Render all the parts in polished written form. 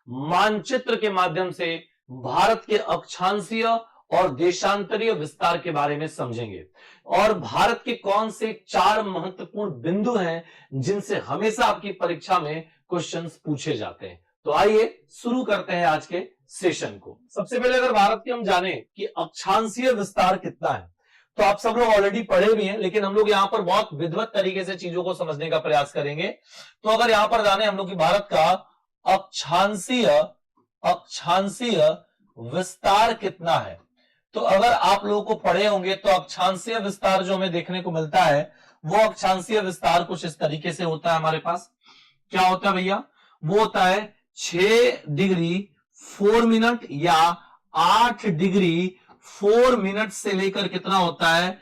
मानचित्र के माध्यम से भारत के अक्षांशीय और देशांतरीय विस्तार के बारे में समझेंगे और भारत के कौन से 4 महत्वपूर्ण बिंदु हैं जिनसे हमेशा आपकी परीक्षा में क्वेश्चंस पूछे जाते हैं। तो आइए शुरू करते हैं आज के सेशन को। सबसे पहले अगर भारत के हम जाने कि अक्षांशीय विस्तार कितना है, तो आप सब लोग ऑलरेडी पढ़े भी हैं, लेकिन हम लोग यहां पर बहुत विधिवत तरीके से चीजों को समझने का प्रयास करेंगे। तो अगर यहां पर जाने हम लोग कि भारत का अक्षांशीय विस्तार कितना है, तो अगर आप लोगों को पढ़े होंगे तो अक्षांशीय विस्तार जो हमें देखने को मिलता है वो अक्षांशीय विस्तार कुछ इस तरीके से होता है। हमारे पास क्या होता है भैया, वो होता है 6 डिग्री 4 मिनट या 8 डिग्री 4 मिनट से लेकर कितना होता है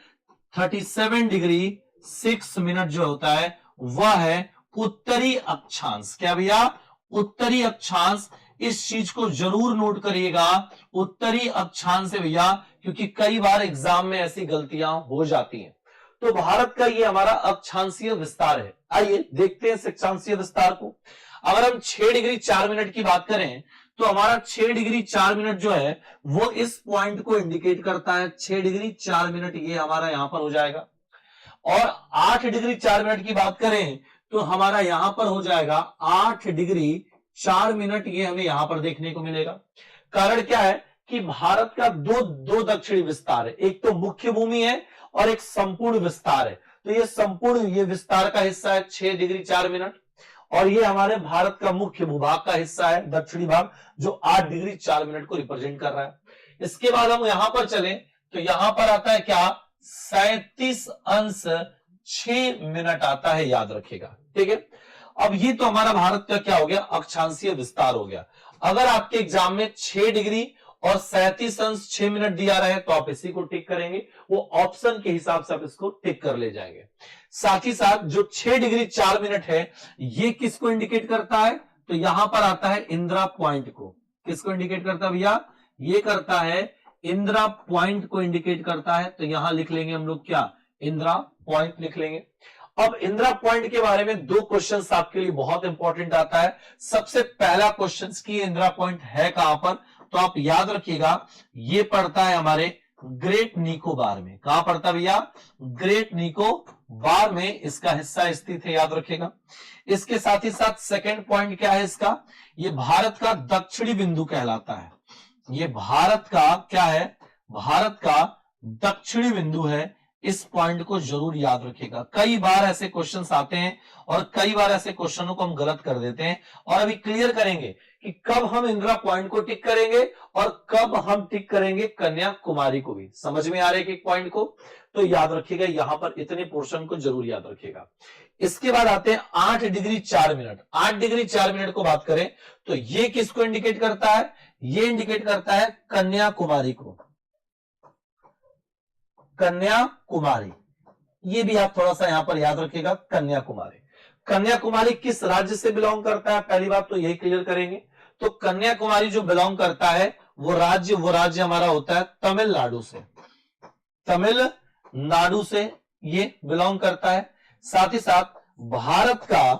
37 डिग्री 6 मिनट जो होता है वह है उत्तरी अक्षांश। क्या भैया, उत्तरी अक्षांश। इस चीज को जरूर नोट करिएगा, उत्तरी अक्षांश से भैया, क्योंकि कई बार एग्जाम में ऐसी गलतियां हो जाती हैं। तो भारत का ये हमारा अक्षांशीय विस्तार है। आइए देखते हैं इस अक्षांशीय विस्तार को। अगर हम 6 डिग्री 4 मिनट की बात करें तो हमारा 6 डिग्री 4 मिनट जो है वो इस पॉइंट को इंडिकेट करता है। 6 डिग्री 4 मिनट ये हमारा यहां पर हो जाएगा। और 8 डिग्री 4 मिनट की बात करें तो हमारा यहां पर हो जाएगा 8 डिग्री 4 मिनट, ये हमें यहां पर देखने को मिलेगा। कारण क्या है कि भारत का दो दक्षिणी विस्तार है, एक तो मुख्य भूमि है और एक संपूर्ण विस्तार है। तो ये संपूर्ण ये विस्तार का हिस्सा है 6 डिग्री 4 मिनट, और ये हमारे भारत का मुख्य भूभाग का हिस्सा है दक्षिणी भाग, जो 8 डिग्री 4 मिनट को रिप्रेजेंट कर रहा है। इसके बाद हम यहां पर चलें तो यहां पर आता है क्या 37.6 मिनट आता है, याद रखिएगा। ठीक है, अब ये तो हमारा भारत का क्या हो गया, अक्षांशीय विस्तार हो गया। अगर आपके एग्जाम में 6 डिग्री और 37.6 मिनट दिया रहे तो आप इसी को टिक करेंगे, वो ऑप्शन के हिसाब से आप इसको टिक कर ले जाएंगे। साथ ही साथ जो 6 डिग्री 4 मिनट है ये किसको इंडिकेट करता है, तो यहां पर आता है इंदिरा पॉइंट को। किसको इंडिकेट करता है भैया, ये करता है इंदिरा पॉइंट को इंडिकेट करता है। तो यहां लिख लेंगे हम लोग क्या, इंदिरा पॉइंट लिख लेंगे। अब इंदिरा पॉइंट के बारे में 2 क्वेश्चंस आपके लिए बहुत इंपॉर्टेंट आता है। सबसे पहला क्वेश्चन की इंदिरा पॉइंट है कहां पर, तो आप याद रखिएगा ये पड़ता है हमारे ग्रेट निकोबार में। कहां पड़ता है भैया, ग्रेट निकोबार में इसका हिस्सा स्थित है, याद रखिएगा। इसके साथ ही साथ सेकंड पॉइंट क्या है इसका, ये भारत का दक्षिणी बिंदु कहलाता है। ये भारत का क्या है, भारत का दक्षिणी बिंदु है। इस पॉइंट को जरूर याद रखिएगा। कई बार ऐसे क्वेश्चंस आते हैं और कई बार ऐसे क्वेश्चनों को हम गलत कर देते हैं, और अभी क्लियर करेंगे कि कब हम इंदिरा पॉइंट को टिक करेंगे और कब हम टिक करेंगे कन्याकुमारी को भी। समझ में आ रहा है कि पॉइंट को, तो याद रखिएगा यहां पर इतने पोर्शन को जरूर याद रखिएगा। इसके बाद आते हैं 8 डिग्री 4 मिनट। 8 डिग्री 4 मिनट को बात करें तो ये किसको इंडिकेट करता है, ये इंडिकेट करता है कन्याकुमारी को। कन्याकुमारी, ये भी आप थोड़ा सा यहां पर याद रखिएगा, कन्याकुमारी। कन्याकुमारी किस राज्य से बिलोंग करता है, पहली बात तो यही क्लियर करेंगे। तो कन्याकुमारी जो बिलोंग करता है वो राज्य हमारा होता है तमिलनाडु से। तमिलनाडु से ये बिलोंग करता है। साथ ही साथ भारत का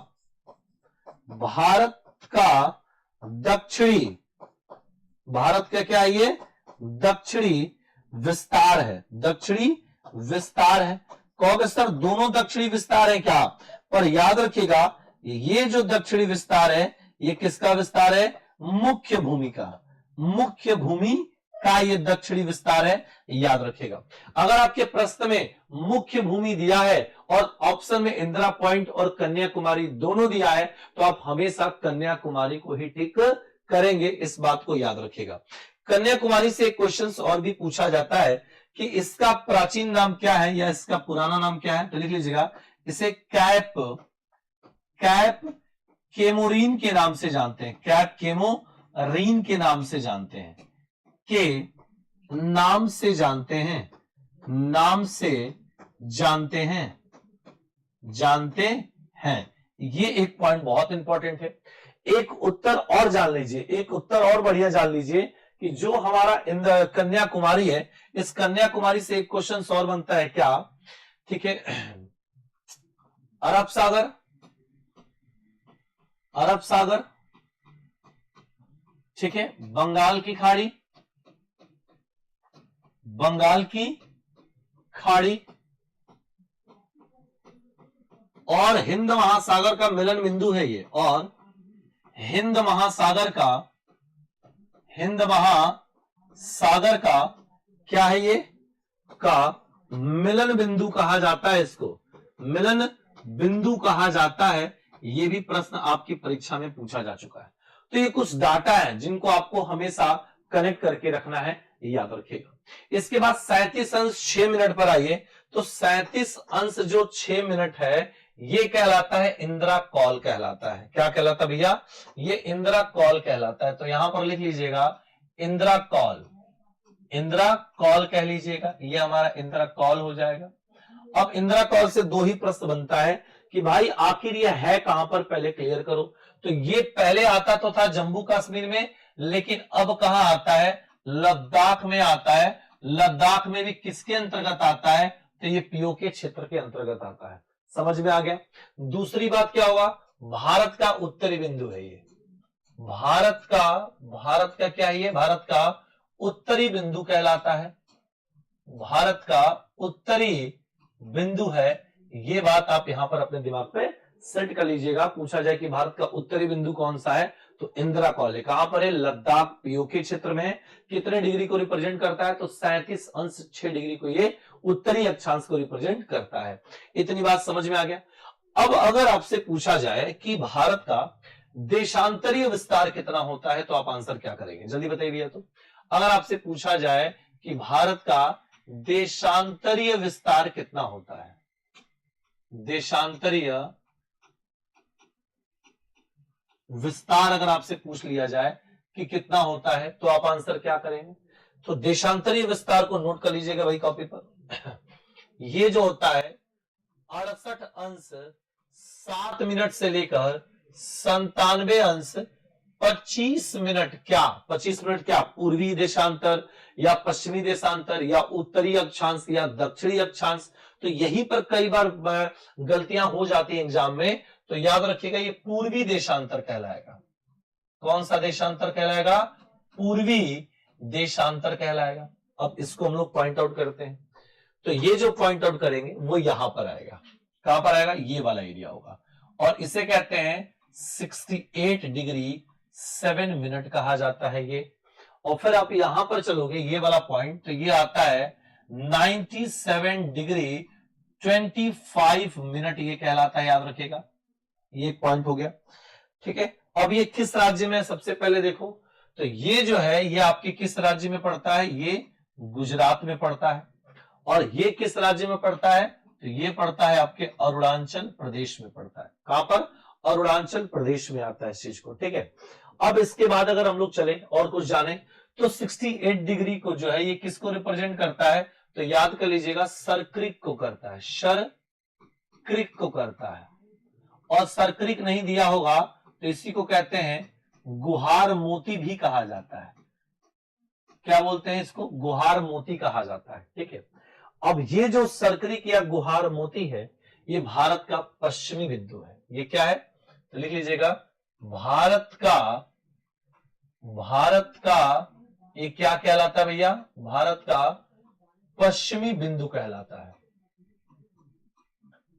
क्या है, ये दक्षिणी विस्तार है। दक्षिणी विस्तार है। कहोगे सर दोनों दक्षिणी विस्तार है क्या, पर याद रखिएगा ये जो दक्षिणी विस्तार है ये किसका विस्तार है, मुख्य भूमि का। मुख्य भूमि का ये दक्षिणी विस्तार है, याद रखिएगा। अगर आपके प्रश्न में मुख्य भूमि दिया है और ऑप्शन में इंदिरा पॉइंट और कन्याकुमारी दोनों दिया है तो आप हमेशा कन्याकुमारी को ही टिक करेंगे, इस बात को याद रखिएगा। कन्याकुमारी से एक क्वेश्चन और भी पूछा जाता है कि इसका प्राचीन नाम क्या है या इसका पुराना नाम क्या है, तो लिख लीजिएगा इसे कैप केमोरीन के नाम से जानते हैं। कैप केमोरीन के नाम से जानते हैं, के नाम से जानते हैं, नाम से जानते हैं। ये एक पॉइंट बहुत इंपॉर्टेंट है। एक उत्तर और जान लीजिए, एक उत्तर और बढ़िया जान लीजिए कि जो हमारा कन्याकुमारी है, इस कन्याकुमारी से एक क्वेश्चन और बनता है क्या, ठीक है। अरब सागर ठीक है, बंगाल की खाड़ी, बंगाल की खाड़ी और हिंद महासागर का मिलन बिंदु है ये, और हिंद महासागर का क्या है ये, का मिलन बिंदु कहा जाता है, इसको मिलन बिंदु कहा जाता है। ये भी प्रश्न आपकी परीक्षा में पूछा जा चुका है। तो ये कुछ डाटा है जिनको आपको हमेशा कनेक्ट करके रखना है, याद रखिएगा। इसके बाद 37 अंश 6 मिनट पर आइए। तो 37 अंश जो 6 मिनट है ये कहलाता है इंदिरा कॉल कहलाता है। क्या कहलाता है भैया, ये इंदिरा कॉल कहलाता है। तो यहां पर लिख लीजिएगा इंदिरा कॉल, इंदिरा कॉल कह लीजिएगा, ये हमारा इंदिरा कॉल हो जाएगा। अब इंदिरा कॉल से दो ही प्रश्न बनता है कि भाई आखिर ये है कहां पर, पहले क्लियर करो। तो ये पहले आता तो था जम्मू कश्मीर में, लेकिन अब कहां आता है, लद्दाख में आता है। लद्दाख में भी किसके अंतर्गत आता है, तो ये पीओके क्षेत्र के अंतर्गत आता है। समझ में आ गया। दूसरी बात क्या होगा, भारत का उत्तरी बिंदु है ये, भारत का क्या है ये, भारत का उत्तरी बिंदु कहलाता है, भारत का उत्तरी बिंदु है। ये बात आप यहां पर अपने दिमाग पे सेट कर लीजिएगा। पूछा जाए कि भारत का उत्तरी बिंदु कौन सा है, तो इंदिरा कॉल है। कहां पर है, लद्दाख पीओके क्षेत्र में है। कितने डिग्री को रिप्रेजेंट करता है, तो 37 अंश 6 डिग्री को ये उत्तरी अक्षांश को रिप्रेजेंट करता है। इतनी बात समझ में आ गया। अब अगर आपसे पूछा जाए कि भारत का देशांतरीय विस्तार कितना होता है, तो आप आंसर क्या करेंगे, जल्दी बताइए भैया। तो अगर आपसे पूछा जाए कि भारत का देशांतरीय विस्तार कितना होता है, देशांतरीय विस्तार अगर आपसे पूछ लिया जाए कि कितना होता है, तो आप आंसर क्या करेंगे। तो देशांतरीय विस्तार को नोट कर लीजिएगा भाई कॉपी पर। ये जो होता है 68 अंश 7 मिनट से लेकर 97 अंश 25 मिनट, क्या 25 मिनट क्या, पूर्वी देशांतर या पश्चिमी देशांतर या उत्तरी अक्षांश या दक्षिणी अक्षांश। तो यहीं पर कई बार गलतियां हो जाती हैं एग्जाम में, तो याद रखिएगा ये पूर्वी देशांतर कहलाएगा। कौन सा देशांतर कहलाएगा, पूर्वी देशांतर कहलाएगा। अब इसको हम लोग पॉइंट आउट करते हैं। तो ये जो पॉइंट आउट करेंगे वो यहां पर आएगा। कहां पर आएगा, ये वाला एरिया होगा, और इसे कहते हैं 68 डिग्री 7 मिनट कहा जाता है ये। और फिर आप यहां पर चलोगे ये वाला पॉइंट, तो ये आता है 97 डिग्री 25 मिनट ये कहलाता है, याद रखिएगा। ये पॉइंट हो गया, ठीक है। अब ये किस राज्य में है, सबसे पहले देखो। तो ये जो है ये आपके किस राज्य में पड़ता है, ये गुजरात में पड़ता है। और ये किस राज्य में पड़ता है, तो ये पड़ता है आपके अरुणाचल प्रदेश में पड़ता है। कहां पर, अरुणाचल प्रदेश में आता है इस चीज को, ठीक है। अब इसके बाद अगर हम लोग चले और कुछ जाने, तो 68 डिग्री को जो है ये किसको रिप्रेजेंट करता है, तो याद कर लीजिएगा सरक्रिक को करता है, सरक्रिक को करता है। और सरक्रिक नहीं दिया होगा तो इसी को कहते हैं गुहार मोती भी कहा जाता है। क्या बोलते हैं इसको, गुहार मोती कहा जाता है, ठीक है। अब ये जो सरक्रिक या गुहार मोती है ये भारत का पश्चिमी बिंदु है। ये क्या है, तो लिख लीजिएगा भारत का ये क्या कहलाता है भैया, भारत का पश्चिमी बिंदु कहलाता है।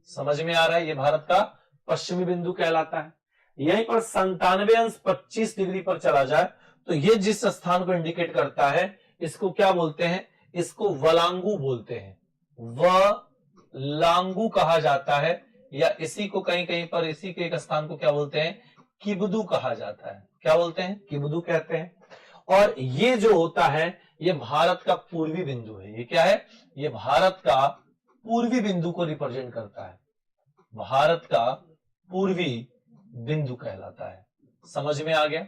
समझ में आ रहा है, ये भारत का पश्चिमी बिंदु कहलाता है। यहीं पर 97 अंश 25 डिग्री पर चला जाए तो ये जिस स्थान को इंडिकेट करता है इसको क्या बोलते हैं, इसको वलांगू बोलते हैं, वलांगू कहा जाता है। या इसी को कहीं कहीं पर इसी के एक स्थान को क्या बोलते हैं, किबदू कहा जाता है। क्या बोलते हैं, किबदू कहते हैं। और ये जो होता है ये भारत का पूर्वी बिंदु है। ये क्या है, ये भारत का पूर्वी बिंदु को रिप्रेजेंट करता है, भारत का पूर्वी बिंदु कहलाता है। समझ में आ गया।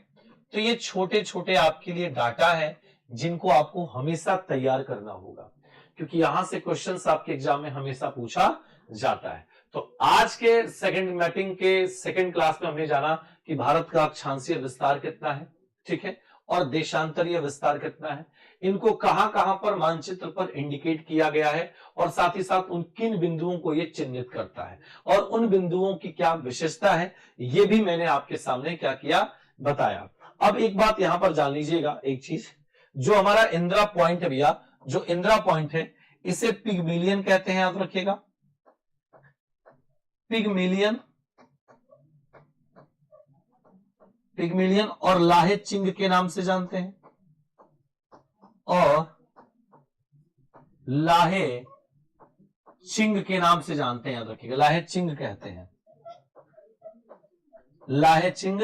तो ये छोटे छोटे आपके लिए डाटा है जिनको आपको हमेशा तैयार करना होगा, क्योंकि यहां से क्वेश्चंस आपके एग्जाम में हमेशा पूछा जाता है। तो आज के सेकंड मैपिंग के सेकंड क्लास में हमने जाना कि भारत का अक्षांशीय विस्तार कितना है, ठीक है, और देशांतरीय विस्तार कितना है। इनको कहां कहां पर मानचित्र पर इंडिकेट किया गया है, और साथ ही साथ उन किन बिंदुओं को ये चिन्हित करता है, और उन बिंदुओं की क्या विशेषता है, ये भी मैंने आपके सामने क्या किया, बताया। अब एक बात यहां पर जान लीजिएगा, एक चीज, जो हमारा इंदिरा पॉइंट है भैया, जो इंदिरा पॉइंट है इसे पिगमिलियन कहते हैं, याद रखिएगा, पिगमिलियन, पिगमिलियन और लाहेचिंग के नाम से जानते हैं, और लाहेचिंग के नाम से जानते हैं, याद रखिएगा, लाहेचिंग कहते हैं, लाहेचिंग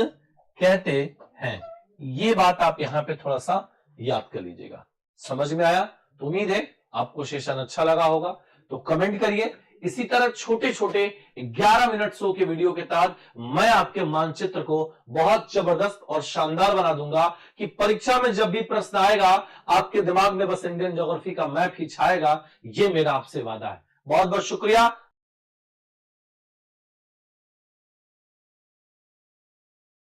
कहते हैं। ये बात आप यहां पे थोड़ा सा याद कर लीजिएगा। समझ में आया? तो उम्मीद है आपको सेशन अच्छा लगा होगा, तो कमेंट करिए। इसी तरह छोटे छोटे 11 मिनट शो के वीडियो के तहत मैं आपके मानचित्र को बहुत जबरदस्त और शानदार बना दूंगा कि परीक्षा में जब भी प्रश्न आएगा आपके दिमाग में बस इंडियन ज्योग्राफी का मैप ही छाएगा। ये मेरा आपसे वादा है। बहुत बहुत शुक्रिया।